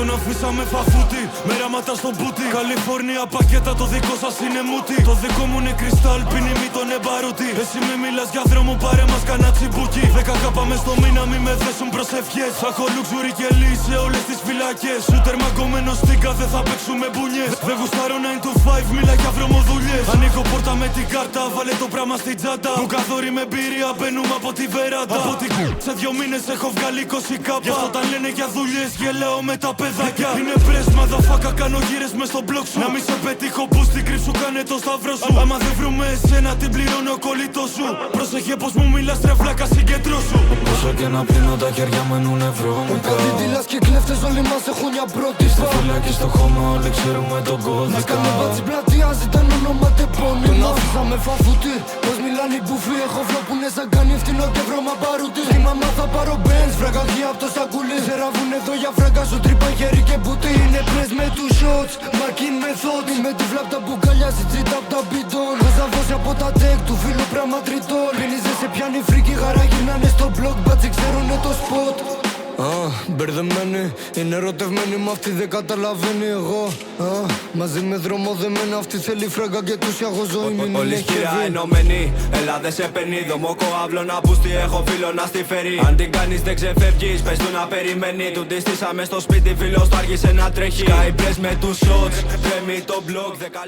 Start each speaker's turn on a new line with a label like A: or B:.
A: τον αφήσαμε φαφούτη. Μεράματα στον πούτι. Καλιφόρνια πακέτα, το δικό σας είναι μούτι. Το δικό μου είναι κρυστάλ, πίνει μη τον εμπαρούτη. Εσύ μη μιλάς για δρόμο, πάρε μας κανένα τσιμπούκι. 10 κάπαμε στο μήνα, μη με δέσουν προσευχές. Θα έχω λουξουρί και λύση σε όλες τις φυλακές. Σούτερ μαγκωμένο στίγκα, δεν θα παίξουμε μπουνιές. Δεν γουστάρω 9 to 5, μιλά για βρωμοδουλειές. Ανοίγω πόρτα με την κάρτα, βάλε το πράγμα στην τσάντα. Μου καθόρι με εμπειρία, μπαίνουμε από τη βεράντα. Από την σε 2 μήνες έχω βγάλει 20 κάπα. Γι' αυτό όταν λένε για δουλειές, γελάω με τα παιδάκια. Είναι πρες, μαδαφάκα, κάνω γύρες μες στο μπλοκ σου. Να μη σε πετύχω, μπούστι κρύψου, κάνε το σταυρό σου. Άμα δεν βρούμε εσένα, την πληρώνω κολλητό σου. Πρόσεχε πως μου μιλάς, τρεβλάκα, συγκεντρώσου.
B: Όσο και να πλύνω τα χέρια μένουνε βρώμικα.
C: Κάτι δειλάς και κλέφτες όλοι μας έχουν μια πρώτη.
B: Στη φυλακή στο χώμα όλοι ξέρουμε τον κώδικα.
C: Μας κάνει μπάτσι πλατεία, ζητάν όνομα τεπώνυμα. Τον άφησαμε φαφούτη, πως μιλάνε οι μπουφοί. Έχω φλό που είναι σαν κάνει ευθυνό και βρώμα παρούτη. Στη μαμά θα πάρω μπένς, φραγκαγία απ' το σακούλι. Σε ραβούν εδώ για φράγκα σου τρύπα χέρι και μπουτί. Είναι πρες με τους shots, marking με thoughts. Με τη φλαπ τα μπουκάλια, ζητζίτα απ' τα μπιτόν. Χωζα βόση από τα τεκ του φίλου πράγμα τριτών. Πίνιζε σε πιάνει φρίκι, χαρά γυρνάνε στο blog. Μπάτσι ξέρουνε το spot. Μπερδεμένη, είναι ερωτευμένη μ' αυτή δεν καταλαβαίνει εγώ. Μαζί με δρόμο δεμένη, αυτή θέλει φράγκα και τους έχω ζωή μην
D: Όλη
C: είναι
D: σκυρά
C: heavy.
D: ενωμένη, έλα δε σε παίρνει. Δομόκο αύλο να πούστη, έχω φίλο να στη φέρει. Αν την κάνεις δεν ξεφεύγεις, πες του να περιμένει. Του τη στήσαμε στο σπίτι, φίλος του άργησε να τρέχει. Sky press με τους shots, τρέμει το blog, 10